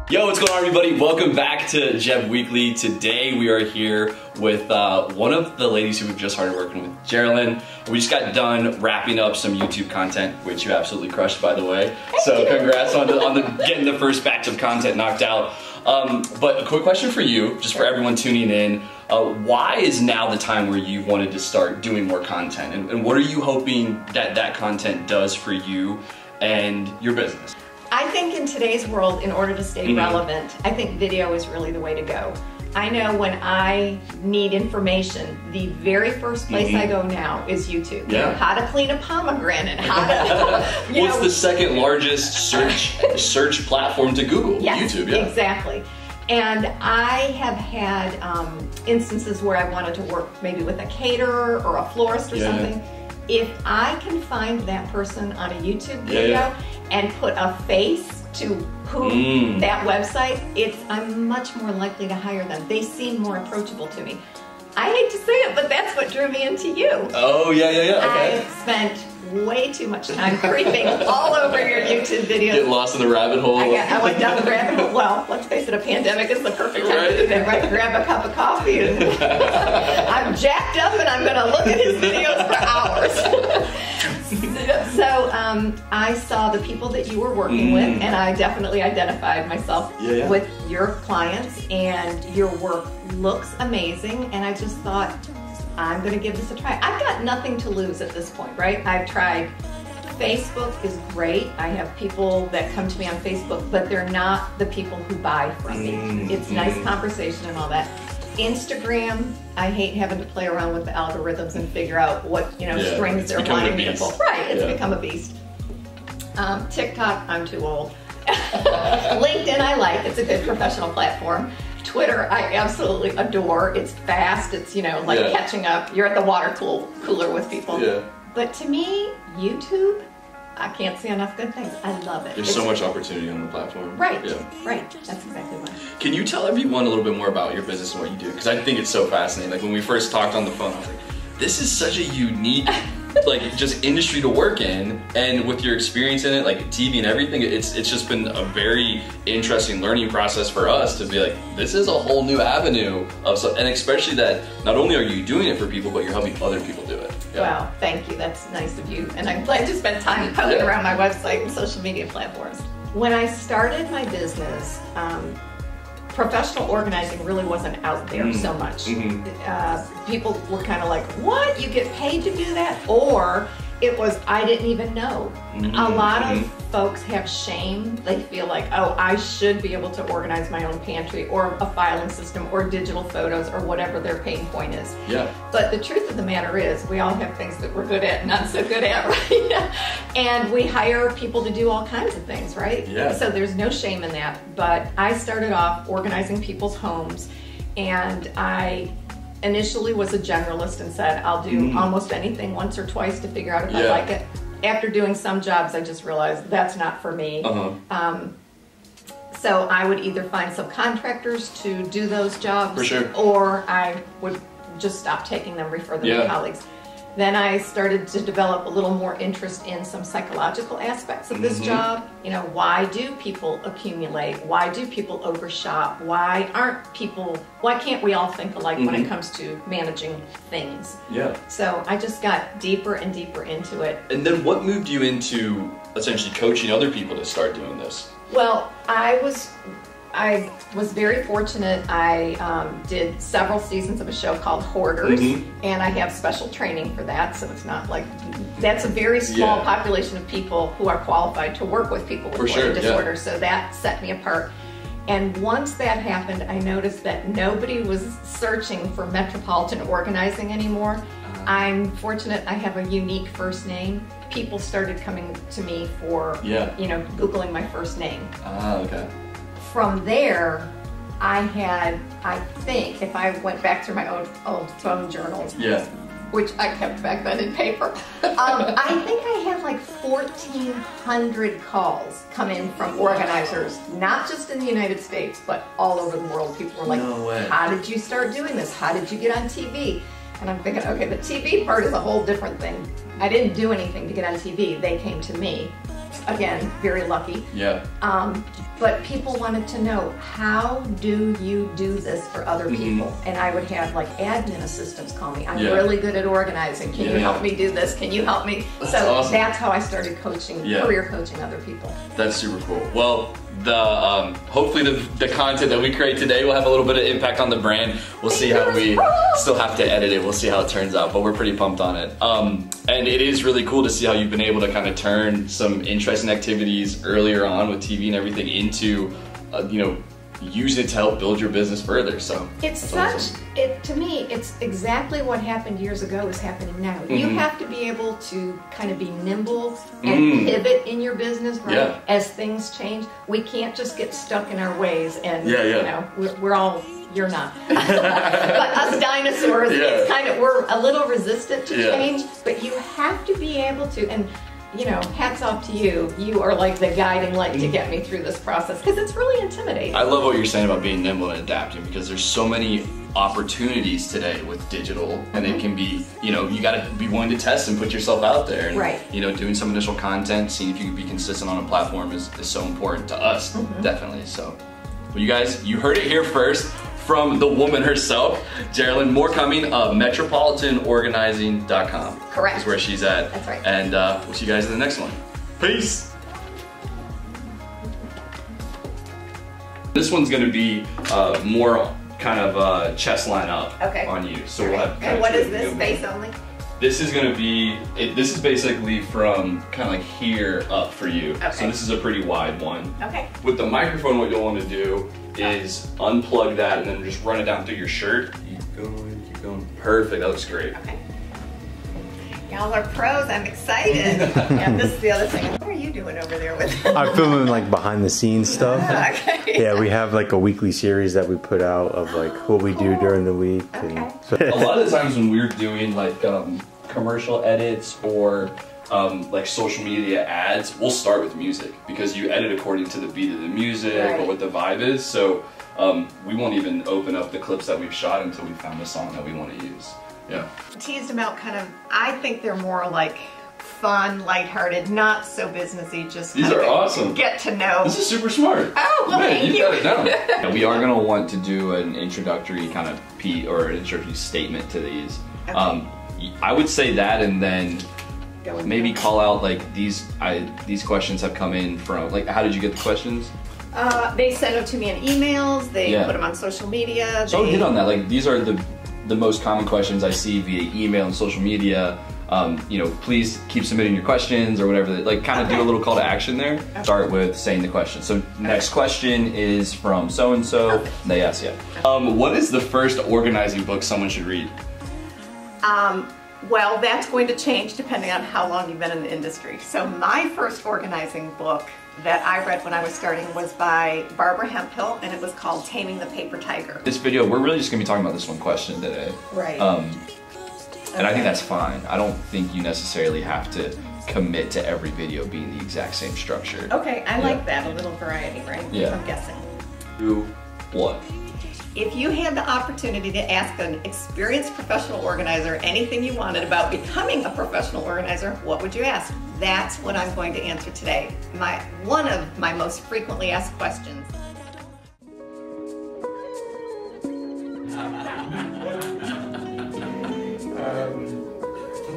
Yo, what's going on, everybody? Welcome back to Jeb Weekly. Today we are here with one of the ladies who we've just started working with, Geraldine. We just got done wrapping up some YouTube content, which you absolutely crushed, by the way. So congrats on getting the first batch of content knocked out. But a quick question for you, just for everyone tuning in. Why is now the time where you wanted to start doing more content? And what are you hoping that content does for you and your business? I think in today's world, in order to stay relevant, I think video is really the way to go. I know when I need information, the very first place I go now is YouTube. Yeah. You know, how to clean a pomegranate, how to, What's the second largest search platform to Google? Yes, YouTube, yeah. Exactly. And I have had instances where I wanted to work maybe with a caterer or a florist or something. If I can find that person on a YouTube video and put a face to who that website, I'm much more likely to hire them. They seem more approachable to me. I hate to say it, but that's what drew me into you. Oh, yeah, okay. I spent way too much time creeping all over your YouTube videos. Get lost in the rabbit hole. I went down the rabbit hole. Well, let's face it, a pandemic is the perfect time to do that, right? Grab a cup of coffee and I'm jacked up and I'm going to look at his videos for hours. So I saw the people that you were working with, and I definitely identified myself with your clients, and your work looks amazing, and I just thought, I'm going to give this a try. I've got nothing to lose at this point, right? I've tried. Facebook is great. I have people that come to me on Facebook, but they're not the people who buy from me. It's nice conversation and all that. Instagram, I hate having to play around with the algorithms and figure out what strings they're wanting me to pull. Right, it's become a beast. TikTok, I'm too old. LinkedIn, I like. It's a good professional platform. Twitter, I absolutely adore. It's fast. It's like catching up. You're at the water cooler with people. Yeah. But to me, YouTube, I can't say enough good things. I love it. There's so much opportunity on the platform. Right, right. That's exactly why. Can you tell everyone a little bit more about your business and what you do? Because I think it's so fascinating. Like when we first talked on the phone, I was like, this is such a unique just industry to work in, and with your experience in it, like TV and everything, it's just been a very interesting learning process for us to be like, this is a whole new avenue of stuff, and especially that not only are you doing it for people, but you're helping other people do it. Wow, thank you. That's nice of you. And I'm glad to spend time poking around my website and social media platforms. When I started my business, professional organizing really wasn't out there so much. People were kind of like, what? You get paid to do that? Or it was, I didn't even know. A lot of folks have shame. They feel like, oh, I should be able to organize my own pantry or a filing system or digital photos or whatever their pain point is. Yeah. But the truth of the matter is, we all have things that we're good at and not so good at, right? And we hire people to do all kinds of things, right? Yeah. So there's no shame in that. But I started off organizing people's homes, and I initially was a generalist and said, I'll do almost anything once or twice to figure out if I like it. After doing some jobs, I just realized that's not for me. So I would either find subcontractors to do those jobs, or I would just stop taking them, refer them to colleagues. Then I started to develop a little more interest in some psychological aspects of this job. Why do people accumulate? Why do people overshop? Why can't we all think alike when it comes to managing things? Yeah. So I just got deeper and deeper into it. And then what moved you into essentially coaching other people to start doing this? Well, I was very fortunate. I did several seasons of a show called Hoarders, and I have special training for that, so it's not like, that's a very small population of people who are qualified to work with people with hoarding disorders, so that set me apart. And once that happened, I noticed that nobody was searching for metropolitan organizing anymore. I'm fortunate I have a unique first name. People started coming to me for, Googling my first name. Okay. From there, I think, if I went back through my old phone journals, which I kept back then in paper, I think I had like 1,400 calls come in from organizers, not just in the United States, but all over the world. People were like, how did you start doing this? How did you get on TV? And I'm thinking, okay, the TV part is a whole different thing. I didn't do anything to get on TV. They came to me. again, very lucky. Yeah. But people wanted to know, how do you do this for other people? And I would have like admin assistants call me. I'm really good at organizing. Can you help me do this? Can you help me? So awesome. That's how I started coaching, career coaching other people. That's super cool. Well, hopefully the content that we create today will have a little bit of impact on the brand. We'll see how we still have to edit it. We'll see how it turns out, but we're pretty pumped on it. And it is really cool to see how you've been able to kind of turn some interesting activities earlier on with TV and everything into, you know, use it to help build your business further. So it's awesome. To me, it's exactly what happened years ago is happening now. You have to be able to kind of be nimble and pivot in your business, right? As things change. We can't just get stuck in our ways and, you know, we're all, you're not. But us dinosaurs, it's kind of, we're a little resistant to change, but you have to be able to, and you know, hats off to you. You are like the guiding light to get me through this process because it's really intimidating. I love what you're saying about being nimble and adapting because there's so many opportunities today with digital, and it can be, you know, you got to be willing to test and put yourself out there. And, you know, doing some initial content, seeing if you can be consistent on a platform is so important to us, definitely. So, well, you guys, you heard it here first from the woman herself, Geraldine. More coming, metropolitanorganizing.com. Correct. Is where she's at. That's right. And we'll see you guys in the next one. Peace. This one's gonna be more kind of chest line up on you. So we'll have. And what is this, face only? This is gonna be, this is basically from kind of like here up for you. Okay. So this is a pretty wide one. Okay. With the microphone, what you'll want to do is unplug that and then just run it down through your shirt. Keep going, keep going. Perfect, that looks great. Okay. Y'all are pros, I'm excited. And this is the other thing. What are you doing over there with? I'm filming like behind the scenes stuff. Okay. Yeah, we have like a weekly series that we put out of like what we do during the week. Okay. And so A lot of the times when we're doing like commercial edits or like social media ads, we'll start with music because you edit according to the beat of the music or what the vibe is. So we won't even open up the clips that we've shot until we found the song that we want to use. Yeah. Teased them out kind of, I think they're more like fun, lighthearted, not so businessy, just these are awesome. Get to know. This is super smart. Oh, well, man, thank you you. got it down. We are going to want to do an introductory kind of or an introductory statement to these. Okay. I would say that, and then maybe there. call out like these questions have come in from, like, how did you get the questions? They send them to me in emails, they put them on social media. So hit on that, like these are the most common questions I see via email and social media. You know, please keep submitting your questions or whatever, like kind of do a little call to action there. Start with saying the question. So next question is from so-and-so. They ask you. What is the first organizing book someone should read? Well, that's going to change depending on how long you've been in the industry. So my first organizing book that I read when I was starting was by Barbara Hemphill, and it was called Taming the Paper Tiger. This video, we're really just gonna be talking about this one question today. Right. And I think that's fine. I don't think you necessarily have to commit to every video being the exact same structure. Okay, I like that, a little variety, right? Yeah. I'm guessing. 2, 1. If you had the opportunity to ask an experienced professional organizer anything you wanted about becoming a professional organizer, what would you ask? That's what I'm going to answer today. One of my most frequently asked questions.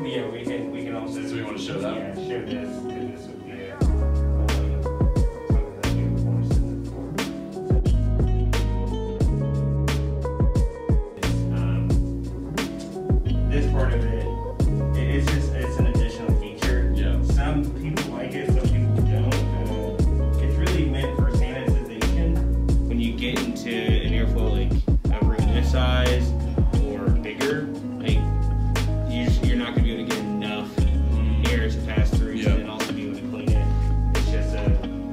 Yeah, we can also. So we want to show that? Yeah, share this. And this would be this part of it's an additional feature. Yeah. Some people like it, some people don't. It's really meant for sanitization. When you get into an airflow like a room this size or bigger, like you're not going to be able to get enough air to pass through and then also be able to clean it. It's just a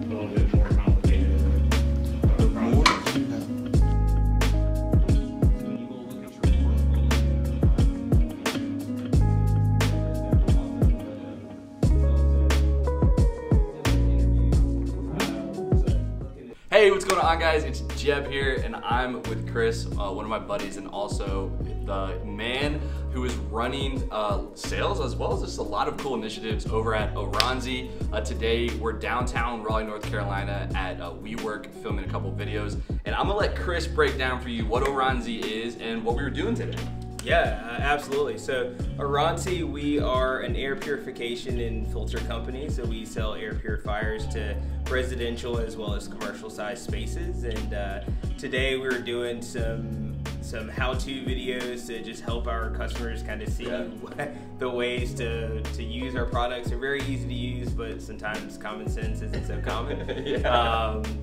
little bit more complicated of a process. When you go look at your portfolio. Hey, what's going on, guys? It's Jeb here, and I'm with Chris, one of my buddies, and also the man who is running sales as well as just a lot of cool initiatives over at Auronzi. Today we're downtown Raleigh, North Carolina at WeWork filming a couple videos, and I'm gonna let Chris break down for you what Auronzi is and what we were doing today. Yeah, absolutely. So Auronzi, we are an air purification and filter company. So we sell air purifiers to residential as well as commercial sized spaces. And today we're doing some how-to videos to just help our customers kind of see the ways to use our products. They're very easy to use, but sometimes common sense isn't so common.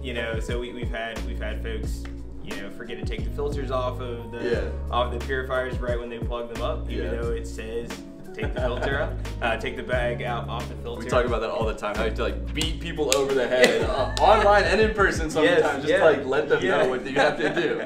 You know, so we've had folks, you know, forget to take the filters off of the purifiers right when they plug them up, even though it says take the filter out, take the bag out off the filter. We talk about that all the time. How you have to like beat people over the head, online and in person sometimes. Just like let them know what you have to do.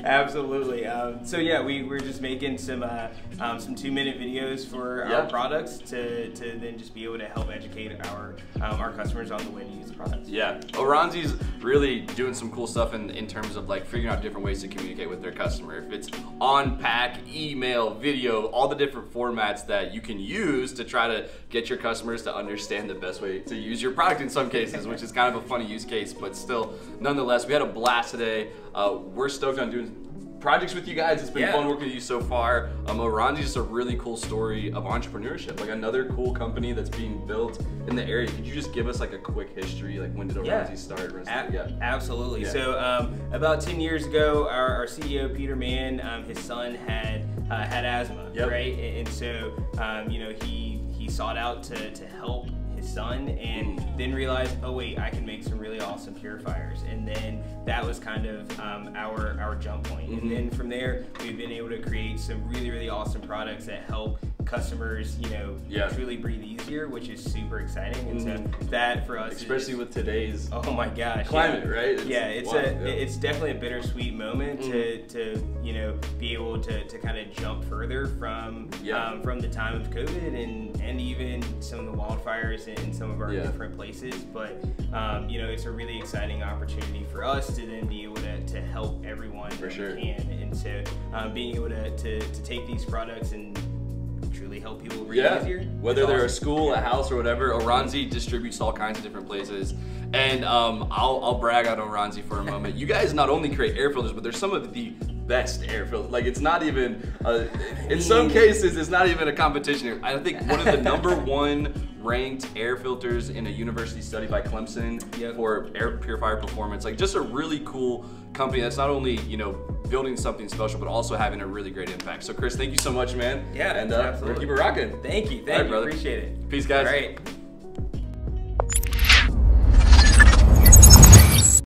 Absolutely. So yeah, we're just making some 2-minute videos for our products to then just be able to help educate our customers on the way to use the products. Yeah, Auronzi's really doing some cool stuff in terms of like figuring out different ways to communicate with their customer. If it's on pack, email, video, all the different formats that you can use to try to get your customers to understand the best way to use your product in some cases, which is kind of a funny use case, but still, nonetheless, we had a blast today. We're stoked on doing projects with you guys. It's been fun working with you so far. Auronzi is just a really cool story of entrepreneurship, like another cool company that's being built in the area. Could you just give us like a quick history, like when did Auronzi start? Absolutely. So about 10 years ago, our CEO Peter Mann, his son had asthma, right? And so you know, he sought out to help his son, and then realized, oh wait, I can make some really awesome purifiers. And then that was kind of our jump point. And then from there, we've been able to create some really awesome products that help customers, you know, truly breathe easier, which is super exciting. And so that for us, especially with today's climate, right? It's definitely a bittersweet moment to you know, be able to kind of jump further from the time of COVID and even some of the wildfires in some of our different places. But you know, it's a really exciting opportunity for us to then be able to help everyone that we can. And so being able to take these products and truly help people breathe easier. Whether they're a school, a house, or whatever, Auronzi distributes to all kinds of different places. And I'll brag on Auronzi for a moment. You guys not only create air filters, but there's some of the best air filters. Like, it's not even, in some cases, it's not even a competition here. I think one of the #1 ranked air filters in a university study by Clemson for air purifier performance. Like, just a really cool company that's not only, you know, building something special, but also having a really great impact. So Chris, thank you so much, man. Yeah, and we're gonna keep it rocking. Thank you, brother. Appreciate it. Peace, guys. All right.